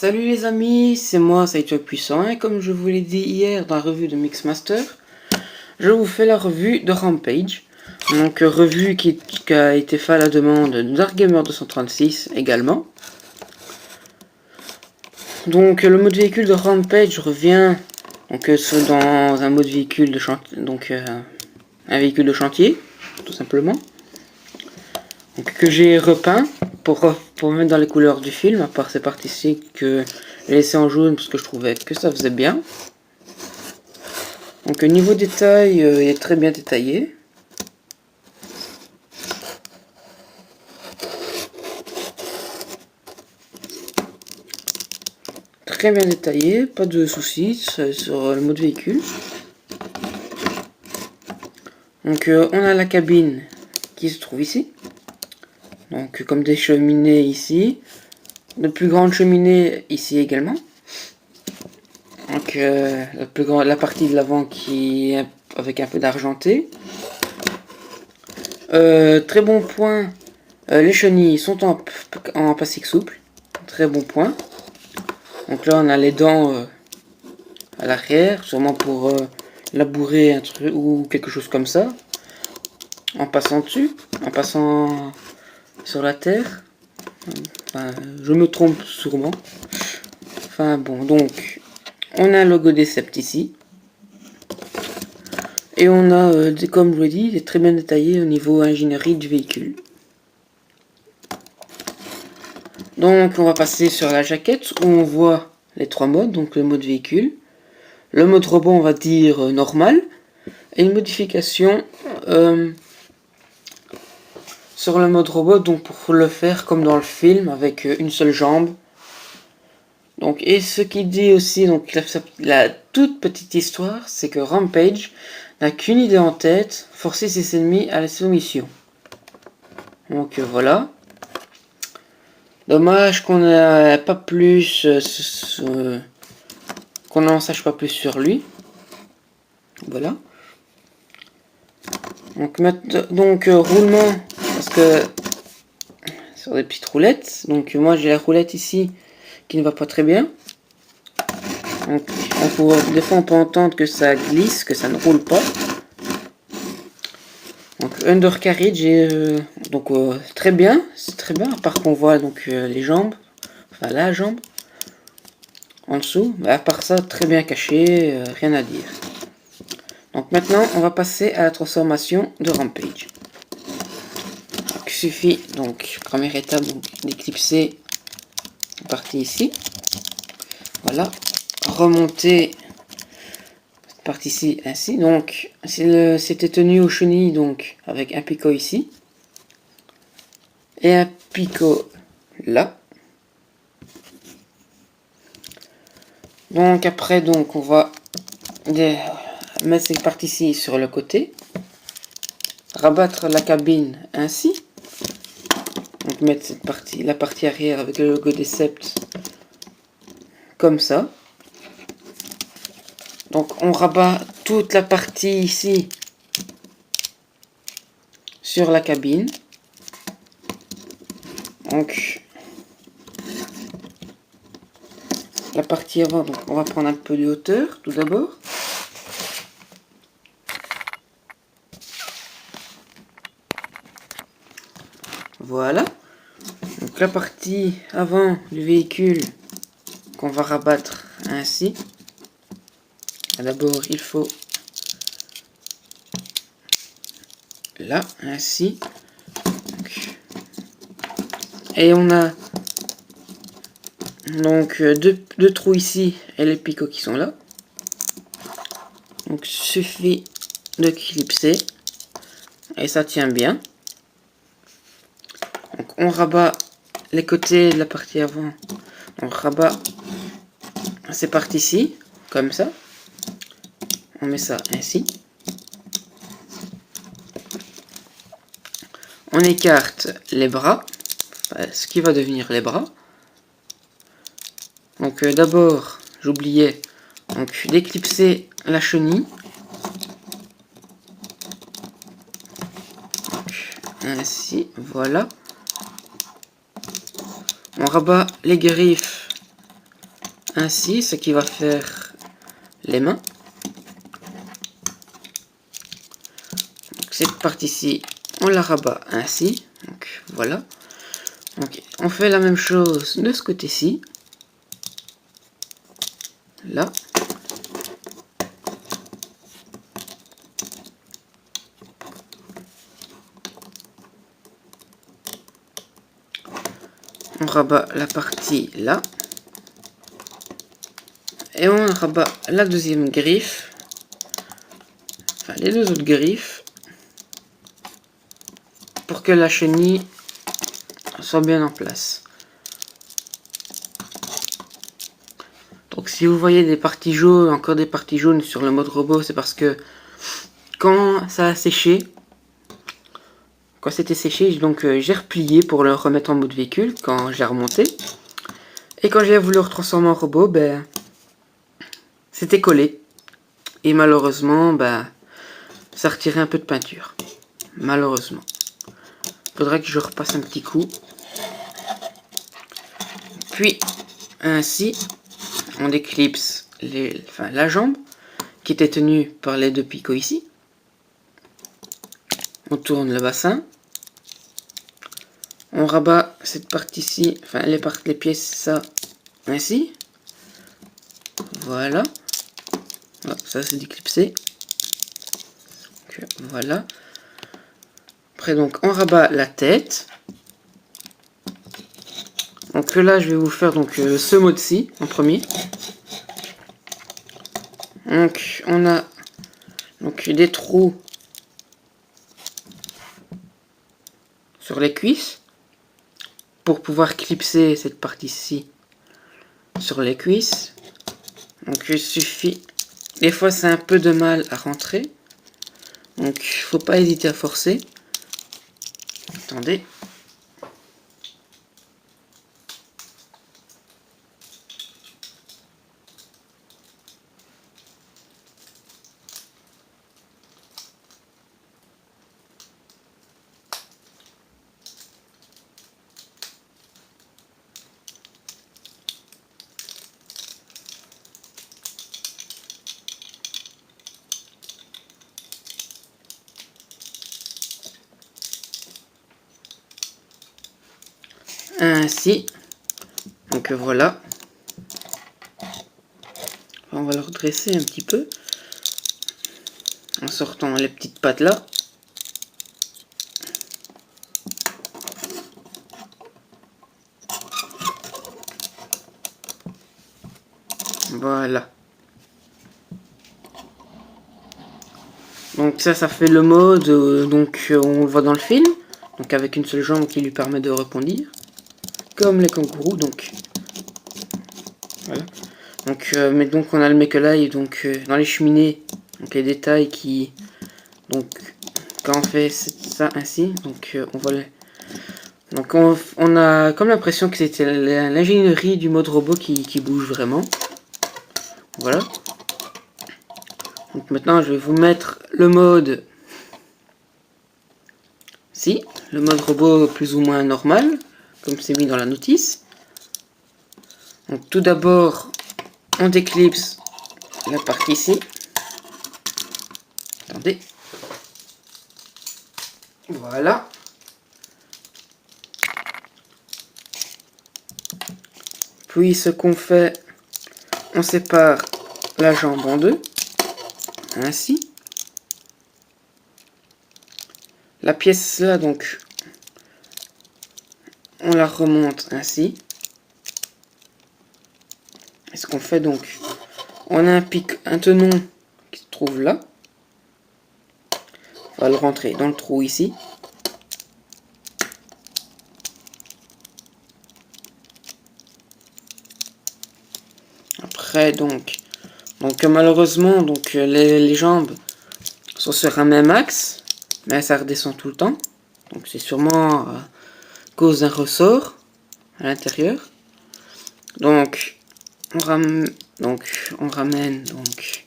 Salut les amis, c'est moi Saito Puissant et comme je vous l'ai dit hier dans la revue de Mixmaster, je vous fais la revue de Rampage. Donc revue qui a été faite à la demande de DarkGamer236 également. Donc le mode véhicule de Rampage revient donc dans un mode véhicule de chantier, donc un véhicule de chantier tout simplement. Donc, que j'ai repeint pour mettre dans les couleurs du film, à part ces parties-ci que j'ai laissé en jaune parce que je trouvais que ça faisait bien. Donc au niveau détail, il est très bien détaillé. Très bien détaillé, pas de soucis sur le mode véhicule. Donc on a la cabine qui se trouve ici. Donc comme des cheminées ici. De plus grandes cheminées ici également. Donc la partie de l'avant qui est avec un peu d'argenté. Très bon point. Les chenilles sont en plastique souple. Très bon point. Donc là on a les dents à l'arrière, sûrement pour labourer un truc ou quelque chose comme ça. En passant dessus, en passant sur la terre. Enfin, je me trompe sûrement. Enfin bon, donc on a un logo Decept ici. Et on a, comme je vous l'ai dit, il est très bien détaillé au niveau ingénierie du véhicule. Donc on va passer sur la jaquette où on voit les trois modes, donc le mode véhicule, le mode robot on va dire normal, et une modification sur le mode robot, donc pour le faire comme dans le film avec une seule jambe. Donc, et ce qui dit aussi, donc la toute petite histoire, c'est que Rampage n'a qu'une idée en tête, forcer ses ennemis à la soumission. Donc voilà. Dommage qu'on n'a pas plus, qu'on n'en sache pas plus sur lui. Voilà. Donc roulement, parce que sur des petites roulettes. Donc moi j'ai la roulette ici qui ne va pas très bien. Donc des fois on peut entendre que ça glisse, que ça ne roule pas. Donc undercarriage donc très bien, c'est très bien, à part qu'on voit donc les jambes, enfin la jambe en dessous, mais à part ça très bien caché, rien à dire. Donc maintenant on va passer à la transformation de Rampage. Donc, il suffit donc première étape d'éclipser la partie ici. Voilà, remonter cette partie ici ainsi. Donc c'était tenu aux chenilles donc avec un picot ici et un picot là. Donc après donc on va mettre cette partie-ci sur le côté, rabattre la cabine ainsi, donc mettre la partie arrière avec le logo Decept comme ça. Donc on rabat toute la partie ici sur la cabine. Donc la partie avant, donc on va prendre un peu de hauteur tout d'abord. Voilà. Donc la partie avant du véhicule qu'on va rabattre ainsi. D'abord il faut là ainsi. Et on a donc deux trous ici et les picots qui sont là. Donc suffit de clipser et ça tient bien. Donc on rabat les côtés de la partie avant. On rabat ces parties-ci comme ça. On met ça ainsi. On écarte les bras, ce qui va devenir les bras. Donc d'abord, j'oubliais d'éclipser la chenille. Donc, ainsi, voilà. On rabat les griffes ainsi, ce qui va faire les mains. Donc, cette partie-ci, on la rabat ainsi. Donc voilà. Donc, on fait la même chose de ce côté-ci. Là. On rabat la partie là. Et on rabat la deuxième griffe. Enfin, les deux autres griffes. Pour que la chenille soit bien en place. Donc si vous voyez des parties jaunes, encore des parties jaunes sur le mode robot, c'est parce que quand ça a séché, quand c'était séché, donc j'ai replié pour le remettre en mode véhicule quand j'ai remonté. Et quand j'ai voulu le transformer en robot, ben c'était collé. Et malheureusement, ben ça retirait un peu de peinture. Malheureusement. Faudrait que je repasse un petit coup. Puis ainsi, on déclipse la jambe qui était tenue par les deux picots ici. On tourne le bassin. On rabat cette partie-ci, enfin les pièces, ça, ainsi. Voilà. Oh, ça c'est déclipsé. Donc, voilà. Après donc on rabat la tête. Donc là je vais vous faire donc ce mode-ci en premier. Donc on a donc des trous sur les cuisses pour pouvoir clipser cette partie-ci sur les cuisses. Donc il suffit, des fois c'est un peu de mal à rentrer, donc il faut pas hésiter à forcer. Attendez. Ainsi. Donc voilà. On va le redresser un petit peu en sortant les petites pattes là. Voilà. Donc ça fait le mode, on le voit dans le film, donc avec une seule jambe qui lui permet de rebondir, comme les kangourous, donc voilà. Donc, mais donc on a le make-a-lie, donc dans les cheminées, donc les détails qui, donc quand on fait ça ainsi, donc on voit les, donc on a comme l'impression que c'était l'ingénierie du mode robot qui bouge vraiment. Voilà. Donc maintenant je vais vous mettre le mode, si, le mode robot plus ou moins normal, comme c'est mis dans la notice. Donc tout d'abord on déclipse la partie ici. Attendez. Voilà. Puis ce qu'on fait, on sépare la jambe en deux. Ainsi. La pièce là, donc, on la remonte ainsi. Et ce qu'on fait donc, on a un tenon qui se trouve là. On va le rentrer dans le trou ici. Après donc malheureusement donc les jambes sont sur un même axe, mais ça redescend tout le temps. Donc c'est sûrement cause d'un ressort à l'intérieur. Donc on ramène donc.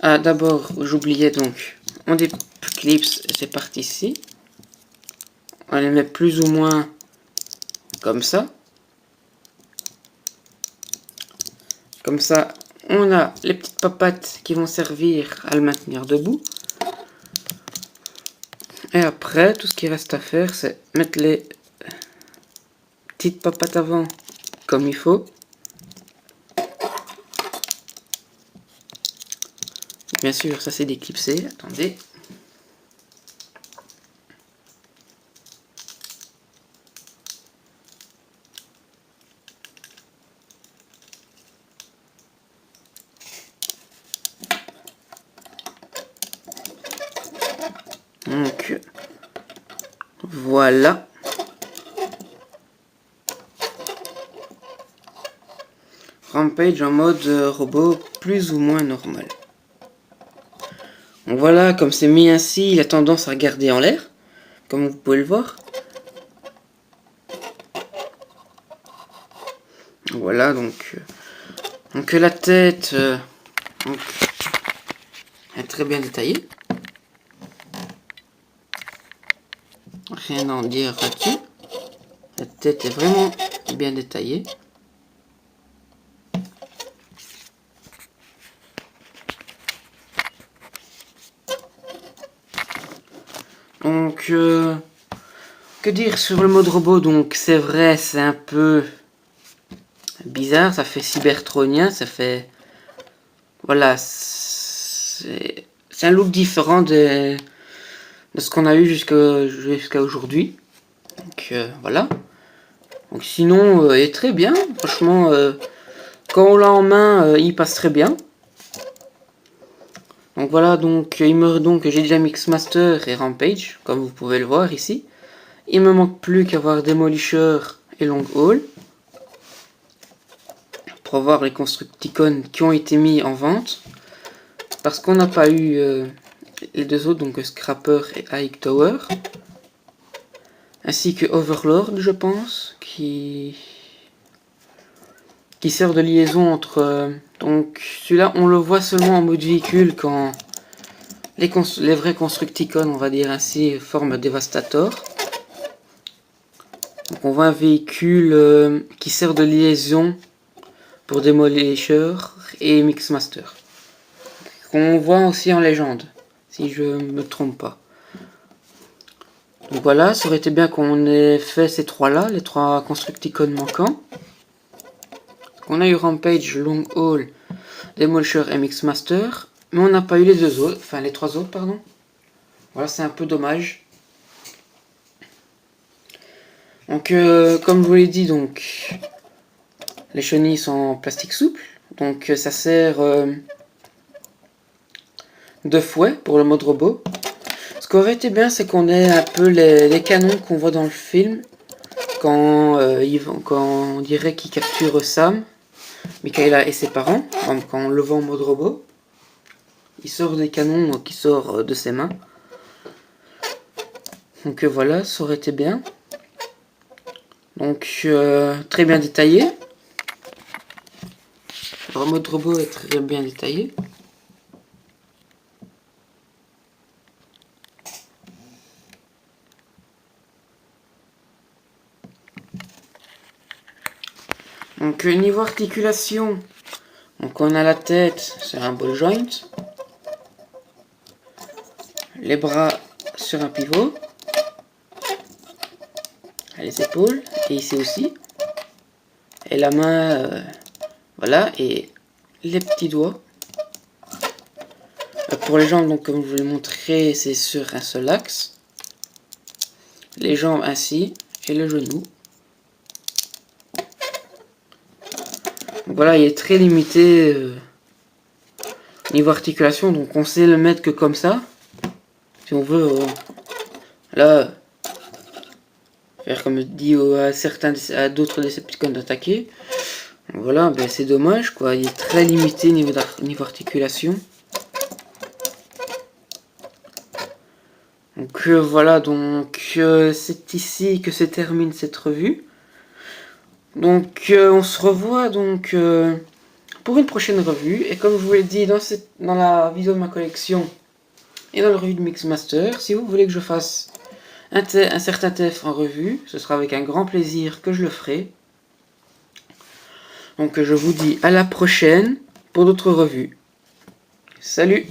Ah d'abord j'oubliais donc on déclipse ces parties-ci. On les met plus ou moins comme ça. Comme ça, on a les petites papates qui vont servir à le maintenir debout. Et après, tout ce qui reste à faire, c'est mettre les petites papates avant comme il faut. Bien sûr, ça c'est déclipsé. Attendez. Donc, voilà. Rampage en mode robot plus ou moins normal. Donc voilà, comme c'est mis ainsi, il a tendance à regarder en l'air, comme vous pouvez le voir. Voilà, donc la tête est très bien détaillée. Rien à en dire là-dessus. La tête est vraiment bien détaillée. Donc, que dire sur le mode robot? Donc, c'est vrai, c'est un peu bizarre, ça fait cybertronien, ça fait... Voilà, c'est un look différent de ce qu'on a eu jusqu'à aujourd'hui. Donc, voilà. Donc, sinon, il est très bien, franchement, quand on l'a en main, il passe très bien. Donc voilà, donc j'ai déjà Mixmaster et Rampage, comme vous pouvez le voir ici. Il me manque plus qu'à avoir Demolisher et Long Haul pour avoir les Constructicons qui ont été mis en vente. Parce qu'on n'a pas eu les deux autres, donc Scrapper et High Tower. Ainsi que Overlord, je pense, qui sert de liaison entre... donc celui-là, on le voit seulement en mode véhicule quand les vrais Constructicons, on va dire ainsi, forment Devastator. Donc on voit un véhicule qui sert de liaison pour Demolisher et Mixmaster. Qu'on voit aussi en légende, si je me trompe pas. Donc voilà, ça aurait été bien qu'on ait fait ces trois-là, les trois Constructicons manquants. On a eu Rampage, Long Haul, Demolisher et Mixmaster, mais on n'a pas eu les deux autres, enfin les trois autres, pardon. Voilà, c'est un peu dommage. Donc, comme je vous l'ai dit, donc les chenilles sont en plastique souple, donc ça sert de fouet pour le mode robot. Ce qui aurait été bien, c'est qu'on ait un peu les canons qu'on voit dans le film quand on dirait qu'il capture Sam, Michaela et ses parents, quand on le voit en mode robot. Il sort des canons qui sortent de ses mains. Donc voilà, ça aurait été bien. Donc très bien détaillé. Le mode robot est très bien détaillé. Donc niveau articulation, donc on a la tête sur un ball joint, les bras sur un pivot, les épaules et ici aussi, et la main, voilà, et les petits doigts. Pour les jambes, donc comme je vous l'ai montré, c'est sur un seul axe, les jambes ainsi et le genou. Donc voilà, il est très limité niveau articulation, donc on sait le mettre que comme ça. Si on veut, là, faire comme dit à d'autres Decepticons d'attaquer. Voilà, ben c'est dommage quoi, il est très limité niveau articulation. Donc voilà, donc c'est ici que se termine cette revue. Donc on se revoit donc pour une prochaine revue. Et comme je vous l'ai dit dans la vidéo de ma collection et dans la revue de Mixmaster, si vous voulez que je fasse un certain TF en revue, ce sera avec un grand plaisir que je le ferai. Donc je vous dis à la prochaine pour d'autres revues. Salut!